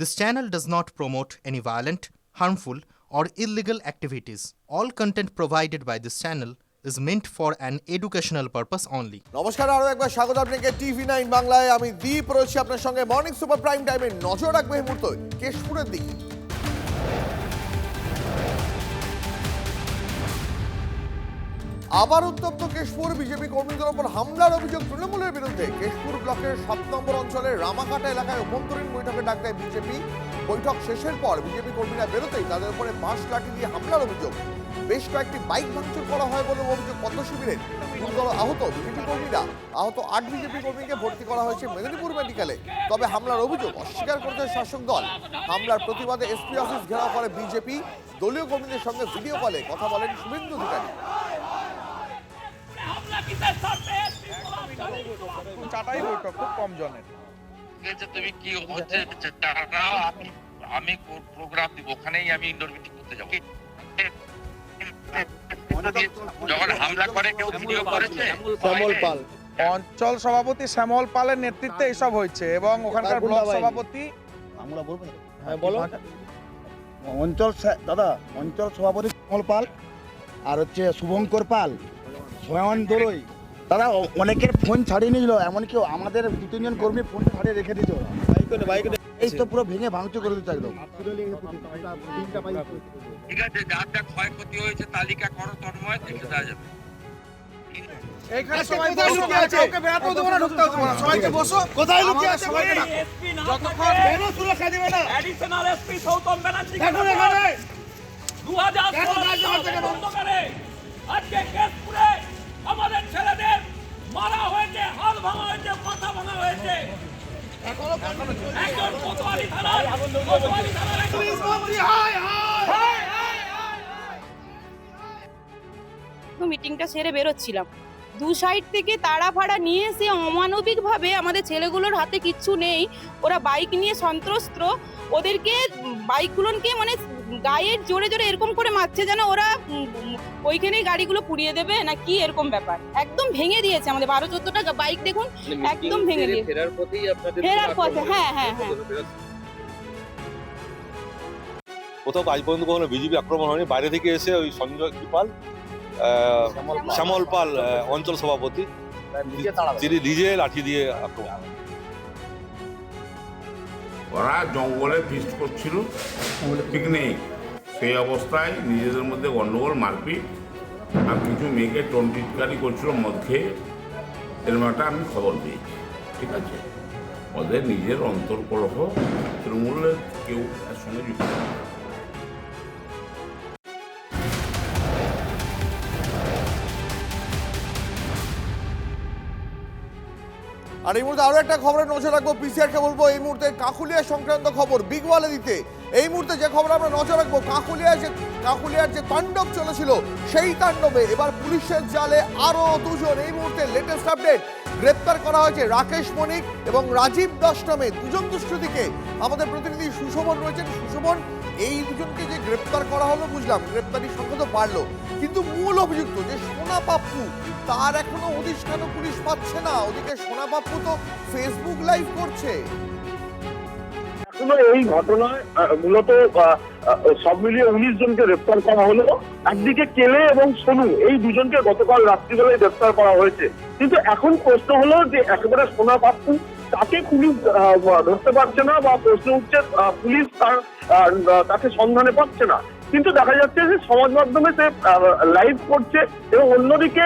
This channel does not promote any violent, harmful, or illegal activities. All content provided by this channel is meant for an educational purpose only. নমস্কার, আরো একবার স্বাগত আপনাকে TV9 বাংলায়। আমি দীপ রয়েছি আপনার সঙ্গে মর্নিং সুপার প্রাইম টাইমে। নজর রাখবে এই মুহূর্তে কেশপুরের দিকে। আবার উত্তপ্ত কেশপুর। বিজেপি কর্মীদের ওপর হামলার অভিযোগ তৃণমূলের বিরুদ্ধে। কেশপুর ব্লকের ৭ নম্বর অঞ্চলের রামাকাটা এলাকায় অভ্যন্তরীণ বৈঠকে ডাক দেয় বিজেপি। বৈঠক শেষের পর বিজেপি কর্মীরা বেরোতেই তাদের উপরে বাঁশ লাঠি দিয়ে হামলার অভিযোগ। বেশ কয়েকটি বাইক ভাঙচুর করা হয় বলে অভিযোগ পদ্ম শিবিরের। গুরুতর আহত বিজেপি কর্মীরা। আহত ৮ বিজেপি কর্মীকে ভর্তি করা হয়েছে মেদিনীপুর মেডিকেলে। তবে হামলার অভিযোগ অস্বীকার করেছে শাসক দল। হামলার প্রতিবাদে এসপি অফিস ঘেরাও করে বিজেপি। দলীয় কর্মীদের সঙ্গে ভিডিও কলে কথা বলেন শুভেন্দু অধিকারী। চাটাই বৈঠক খুব কম জনের। তুমি কি হচ্ছে আমি প্রোগ্রাম দিব, ওখানেই আমি ইনডোর মিটিং করতে যাবো। যখন হামলা করে কেউ ভিডিও করেছে? শ্যামল পাল, অঞ্চল সভাপতি শ্যামল পালের নেতৃত্বে এসব হয়েছে এবং ওখানকার ব্লক সভাপতি অঞ্চল সভাপতি শ্যামল পাল আর হচ্ছে শুভঙ্কর পাল, সোয়ান দরই, দাদা অনেকের ফোন ছাড়িয়ে নিয়েছিল, এমনকি আমাদের 2-3 জন কর্মী ফোন ছাড়িয়ে রেখে দিয়েছে। এই তো পুরো ভেঙে ভাঙচুর করে দিতে একদম। ঠিক আছে, যার যা ক্ষয়ক্ষতি হয়েছে তালিকা করো, তন্ময় দেখে দেওয়া যাবে। এইখানে সবাই লুকিয়ে আছে, ওকে বেরাতেও দেবো না, ঢুকতেও দেবো না। সবাইকে বসো। কোথায় লুকিয়ে আছে? যতক্ষণ কেন সুরক্ষা দিবে না? অ্যাডিশনাল এসপি সৌতম ব্যানার্জি দেখুন এখানে 2016 থেকে বন্ধ করে আজকে কেশপুরে আমাদের ছেলেদের মারা হয়েছে, হাত ভাঙা হয়েছে, মাথা ভাঙা হয়েছে। একজন কোতোয়ালি থানার মিটিংটা সেরে বেরোচ্ছিলাম, দু সাইড থেকে তাড়া ফাড়া নিয়ে এসে অমানবিক ভাবে আমাদের ছেলেগুলোর হাতে কিচ্ছু নেই, ওরা বাইক নিয়ে সন্ত্রস্ত, ওদেরকে বাইকগুলোকে মানে গায়ের জোরে জোরে এরকম করে মারছে যেন ওরা ওইখানেই গাড়িগুলো পুড়িয়ে দেবে না কি, এরকম ব্যাপার। একদম ভেঙে দিয়েছে আমাদের 12-14টা বাইক, দেখুন একদম ভেঙে দিয়েছে। ফেরার পথে, হ্যাঁ হ্যাঁ হ্যাঁ। কোথাও আজ পর্যন্ত কোনো বিজেপি আক্রমণ হয়নি। বাইরে থেকে এসে ওই সঞ্জয় কৃপাল, শ্যামল পাল অঞ্চল সভাপতি, তিনি নিজে লাঠি দিয়ে আক্রমণ। ওরা জঙ্গলে ফিস্ট করছিল, পিকনিক, সেই অবস্থায় নিজেদের মধ্যে গন্ডগোল, মারপিট, আর কিছু মেয়েকে টন্টিটকারি করছিল মদ খেয়ে। এরকম একটা আমি খবর পেয়েছি। ঠিক আছে, ওদের নিজের অন্তর্কলহ, তৃণমূলের কেউ এর সঙ্গে যুক্ত নেই। আর এই মুহূর্তে আরো একটা খবরে নজর রাখবো। পিসিআরকে বলবো এই মুহূর্তে কাকুলিয়া সংক্রান্ত খবর বিগওয়ালে দিতে। এই মুহূর্তে যে খবর আমরা নজর রাখবো, কাকুলিয়ার যে তাণ্ডব চলেছিল সেই তাণ্ডবে এবার পুলিশের জালে আরো 2 জন। এই মুহূর্তে লেটেস্ট আপডেট, গ্রেপ্তার করা হয়েছে রাকেশ মনিক এবং রাজীব দাস নামে 2 জন দুষ্কৃতীকে। আমাদের প্রতিনিধি সুশোভন রয়েছেন। সুশোভন, এই 2 জনকে যে গ্রেপ্তার করা হলো, বুঝলাম গ্রেপ্তারির সংখ্যা তো বাড়লো, কিন্তু মূল অভিযুক্ত যে সোনা পাপ্পু, তার এখনো হদিশ কেন পুলিশ পাচ্ছে না? ওদিকে সোনা পাপ্পু তো ফেসবুক লাইভ করছে। এই ঘটনায় মূলত সব মিলিয়ে 19 জনকে গ্রেপ্তার করা হলো। একদিকে কেলে এবং সোনু, এই 2 জনকে গতকাল রাত্রিবেলায় গ্রেপ্তার করা হয়েছে। কিন্তু এখন প্রশ্ন হলো যে একেবারে সোনা পাপ্পু, তাকে পুলিশ ধরতে পারছে না, বা প্রশ্ন উঠছে পুলিশ তাকে সন্ধানে পাচ্ছে না। কিন্তু দেখা যাচ্ছে যে সমাজ মাধ্যমে সে লাইভ করছে, এবং অন্যদিকে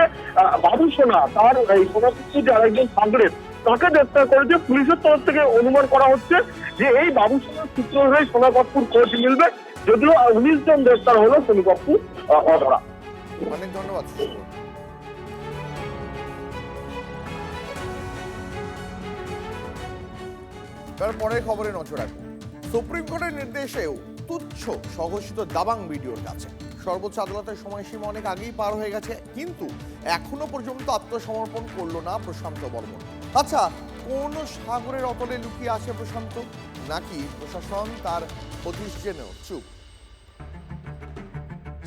বাবু সোনা, তার এই সোনা পাপ্পু যে আরেকজন সাগরের, তাকে গ্রেপ্তার করেছে। পুলিশের তরফ থেকে অনুমান করা হচ্ছে যে এই বাবু সোনার সূত্র ধরে সোনা পাপ্পুর খোঁজ মিলবে। যদিও 19 জন গ্রেপ্তার হলো, সোনা পাপ্পু অধরা। অনেক ধন্যবাদ। তারপরের খবরে নজর রাখবো। সুপ্রিম কোর্টের নির্দেশেও তুচ্ছ স্বঘোষিত দাবাং ভিডিওর কাছে সর্বোচ্চ আদালতের সময়সীমা অনেক আগেই পার হয়ে গেছে, কিন্তু এখনো পর্যন্ত আত্মসমর্পণ করলো না প্রশান্ত বর্মন। আচ্ছা, কোন সাগরের অতলে লুকিয়ে আছে প্রশান্ত, নাকি প্রশাসন তার হদিশ জেনেও চুপ?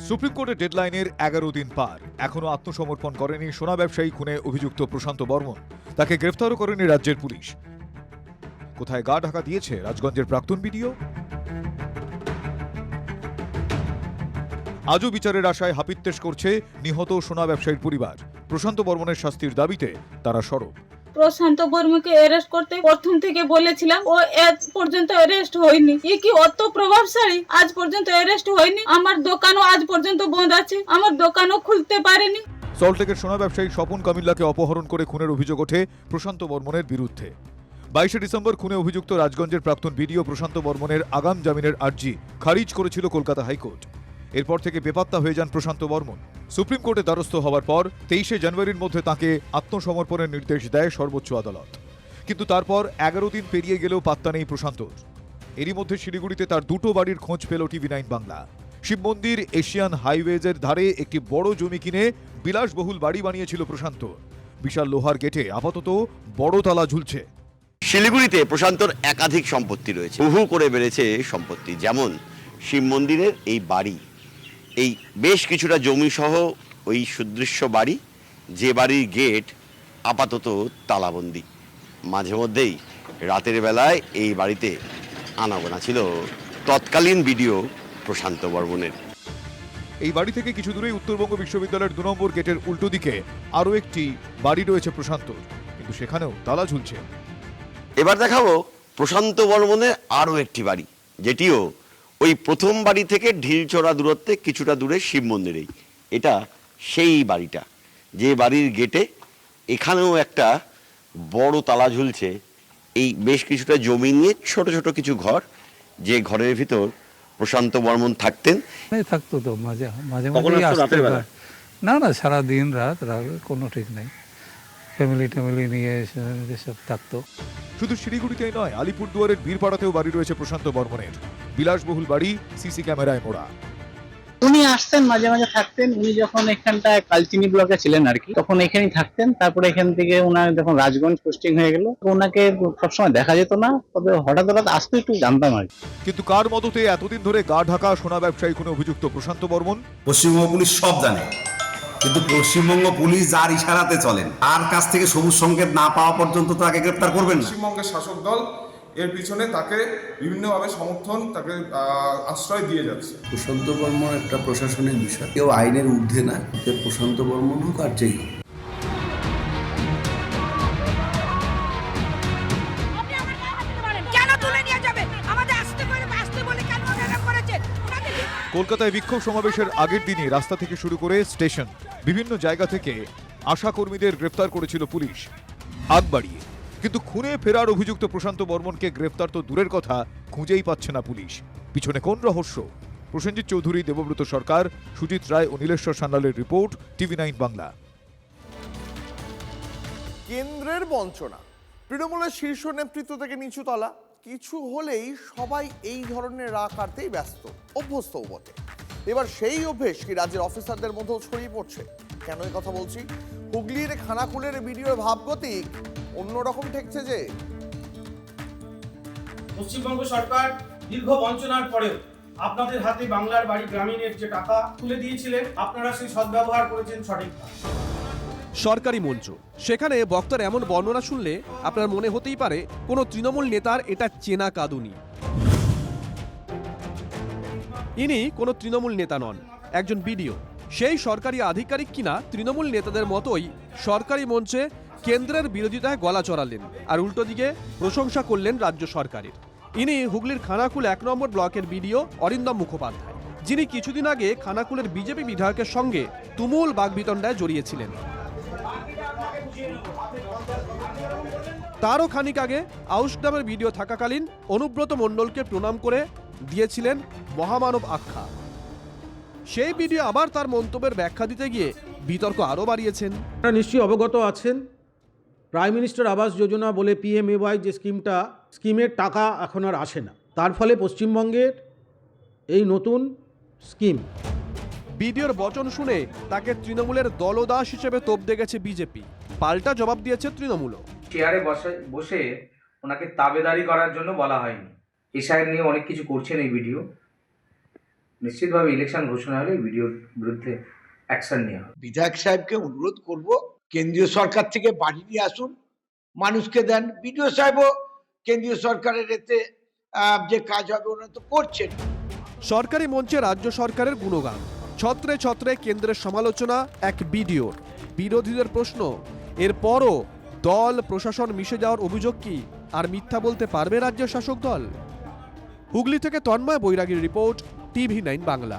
সুপ্রিম কোর্টের ডেডলাইনের 11 দিন পার, এখনো আত্মসমর্পণ করেনি সোনা ব্যবসায়ী খুনে অভিযুক্ত প্রশান্ত বর্মন। তাকে গ্রেফতারও করেনি রাজ্যের পুলিশ। কোথায় গা ঢাকা দিয়েছে রাজগঞ্জের প্রাক্তন বিডিও? আজও বিচারের আশায় হাপিত্যেশ করছে নিহত সোনা ব্যবসায়ীর পরিবার। প্রশান্ত বর্মনের শাস্তির দাবিতে তারা সরব। প্রশান্ত বর্মাকে অ্যারেস্ট করতে প্রথম থেকে বলেছিলাম, ও আজ পর্যন্ত অ্যারেস্ট হয়নি। এ কি অত প্রভাবশালী? আজ পর্যন্ত অ্যারেস্ট হয়নি। আমার দোকানও আজ পর্যন্ত বন্ধ আছে, আমার দোকানও খুলতে পারেনি। সল্টলেকের সোনা ব্যবসায়ী স্বপন কামিল্লাকে অপহরণ করে খুনের অভিযোগ ওঠে প্রশান্ত বর্মনের বিরুদ্ধে। 22 ডিসেম্বর খুনে অভিযুক্ত রাজগঞ্জের প্রাক্তন বিডিও প্রশান্ত বর্মনের আগাম জামিনের আর্জি খারিজ করেছিল কলকাতা হাইকোর্ট। এরপর থেকে বেপাত্তা হয়ে যান প্রশান্ত বর্মন। সুপ্রিম কোর্টে দ্বারস্থ হওয়ার পর 23 জানুয়ারির মধ্যে তাকে আত্মসমর্পণের নির্দেশ দেয় সর্বোচ্চ আদালত। কিন্তু তারপর 11 দিন পেরিয়ে গেলেও পাত্তা নেই প্রশান্তর। এরই মধ্যে শিলিগুড়িতে তার দুটো বাড়ির খোঁজ পেল TV9 বাংলা। শিব মন্দির এশিয়ান হাইওয়েজের ধারে একটি বড় জমি কিনে বিলাসবহুল বাড়ি বানিয়েছিল প্রশান্ত। বিশাল লোহার গেটে আপাতত বড় তালা ঝুলছে। শিলিগুড়িতে প্রশান্তর একাধিক সম্পত্তি রয়েছে, বহু করে বেড়েছে সম্পত্তি। যেমন শিব মন্দিরের এই বাড়ি, এই বেশ কিছুটা জমি সহ ওই সুদৃশ্য বাড়ি, যে বাড়ির গেট আপাতত তালাবন্দি। মাঝে মধ্যেই রাতের বেলায় এই বাড়িতে আনাগোনা ছিল তৎকালীন বিডিও প্রশান্ত বর্মনের। এই বাড়ি থেকে কিছু দূরেই উত্তরবঙ্গ বিশ্ববিদ্যালয়ের 2 নম্বর গেটের উল্টো দিকে আরও একটি বাড়ি রয়েছে প্রশান্তর, কিন্তু সেখানেও তালা ঝুলছে। এবার দেখাবো প্রশান্ত বর্মনের আরও একটি বাড়ি, যেটিও ওই প্রথম বাড়ি থেকে ঢিলচড়া দূরত্বে কিছুটা দূরে শিব মন্দিরেই। এটা সেই বাড়িটা, যে বাড়ির গেটে এখানেও একটা বড় তালা ঝুলছে। এই বেশ কিছুটা জমি নিয়ে ছোট ছোট কিছু ঘর, যে ঘরের ভিতর প্রশান্ত বর্মন থাকতেন। থাকতো তো মাঝে মাঝে না সারা দিন রাত কোনো ঠিক নেই, ফ্যামিলি নিয়ে সব থাকতো। শুধু শিলিগুড়িতেই নয়, আলিপুরদুয়ারের বীরপাড়াতেও বাড়ি রয়েছে প্রশান্ত বর্মনের। বিলাসবহুল বাড়ি, সিসি ক্যামেরায় মোড়া। উনি আসতেন মাঝে মাঝে থাকতেন। উনি যখন এখানটায় কালচিনি ব্লকে ছিলেন আর কি, তখন এখানেই থাকতেন। তারপরে এখান থেকে ওনার যখন রাজগঞ্জ পোস্টিং হয়ে গেল, ওনাকে সবসময় দেখা যেত না, তবে হঠাৎ আসতো, একটু জানতাম আর কি। কিন্তু কার মদতে এতদিন ধরে গা ঢাকা সোনা ব্যবসায়ী খুনে অভিযুক্ত প্রশান্ত বর্মন? পশ্চিমবঙ্গ পুলিশ সব জানে, কিন্তু পশ্চিমবঙ্গ পুলিশ যার ইশারাতে চলেন, তার কাছ থেকে সবুজ সংকেত না পাওয়া পর্যন্ত তাকে গ্রেফতার করবেন না। পশ্চিমবঙ্গের শাসক দল এর পিছনে তাকে বিভিন্নভাবে সমর্থন, তাকে আশ্রয় দিয়ে যাচ্ছে। প্রশান্ত বর্মন একটা প্রশাসনিক বিষয়, কেউ আইনের ঊর্ধ্বে না। প্রশান্ত বর্মন হোক আর যেই হোক। কলকাতায় বিক্ষোভ সমাবেশের আগের দিনই রাস্তা থেকে শুরু করে স্টেশন, বিভিন্ন জায়গা থেকে আশা কর্মীদের গ্রেফতার করেছিল পুলিশ আগ বাড়িয়ে। কিন্তু খুনে ফেরার অভিযুক্ত প্রশান্ত বর্মনকে গ্রেফতার তো দূরের কথা, খুঁজেই পাচ্ছে না পুলিশ। পিছনে কোন রহস্য? প্রসেনজিৎ চৌধুরী, দেবব্রত সরকার, সুজিত রায় ও নীলেশ্বর সান্যালের রিপোর্ট, TV9 বাংলা। কেন্দ্রের বঞ্চনা, তৃণমূলের শীর্ষ নেতৃত্ব থেকে নিচু তলা, কিছু হলেই সবাই এই ধরনের রাগ কাটতেই ব্যস্ত, অভ্যস্তও বটে। এবার সেই অভ্যেস কি রাজ্যের অফিসারদের মধ্যেও ছড়িয়ে পড়ছে? কেন এই কথা বলছি? হুগলির খানাকুলের ভিডিওর ভাবগতিক অন্যরকম ঠেকছে যে। পশ্চিমবঙ্গ সরকার দীর্ঘ বঞ্চনার পরেও আপনাদের হাতে বাংলার বাড়ি গ্রামীণের যে টাকা তুলে দিয়েছিলেন, আপনারা সেই সদ্ব্যবহার করেছেন সঠিকভাবে। সরকারি মঞ্চ, সেখানে বক্তার এমন বর্ণনা শুনলে আপনার মনে হতেই পারে কোনো তৃণমূল নেতার এটা চেনা কাঁদুনি। ইনি কোনো তৃণমূল নেতা নন, একজন বিডিও। সেই সরকারি আধিকারিক কিনা তৃণমূল নেতাদের মতোই সরকারি মঞ্চে কেন্দ্রের বিরোধিতায় গলা চড়ালেন, আর উল্টো দিকে প্রশংসা করলেন রাজ্য সরকারের। ইনি হুগলির খানাকুল 1 নম্বর ব্লকের বিডিও অরিন্দম মুখোপাধ্যায়, যিনি কিছুদিন আগে খানাকুলের বিজেপি বিধায়কের সঙ্গে তুমুল বাগবিতণ্ডায় জড়িয়েছিলেন। তারও খানিক আগে আউশগ্রামের ভিডিও থাকাকালীন অনুব্রত মণ্ডলকে প্রণাম করে দিয়েছিলেন মহামানব আখ্যা। সেই ভিডিও আবার তার মন্তব্যের ব্যাখ্যা দিতে গিয়ে বিতর্ক আরও বাড়িয়েছেন। আপনারা নিশ্চয়ই অবগত আছেন, প্রাইম মিনিস্টার আবাস যোজনা বলে PMAY যে স্কিমের টাকা এখন আর আসে না। তার ফলে পশ্চিমবঙ্গের এই নতুন স্কিম। ভিডিওর বচন শুনে তাকে তৃণমূলের দলদাস হিসেবে তোপ দেখেছে বিজেপি, পাল্টা জবাব দিয়েছে তৃণমূলও। চেয়ারে বসে ওনাকে তাবেদারি করার জন্য বলা হয়নি। এসআইআর নিয়ে অনেক কিছু করছেন এই ভিডিও। নিশ্চিতভাবে ইলেকশন ঘোষণা হলে ভিডিওর বিরুদ্ধে অ্যাকশন নেওয়া হবে। বিধায়ক সাহেবকে অনুরোধ করব, কেন্দ্রীয় সরকার থেকে বাড়ি নিয়ে আসুন, মানুষকে দেন। বিডিও সাহেবও কেন্দ্রীয় সরকারের এতে যে কাজ হবে ওরা তো করছেন। সরকারি মঞ্চে রাজ্য সরকারের গুণগান, ছত্রে ছত্রে কেন্দ্রের সমালোচনা এক বিডিওর। বিরোধীদের প্রশ্ন, এরপরও দল প্রশাসন মিশে যাওয়ার অভিযোগ কি আর মিথ্যা বলতে পারবে রাজ্যের শাসক দল? হুগলি থেকে তন্ময় বৈরাগীর রিপোর্ট, TV9 বাংলা।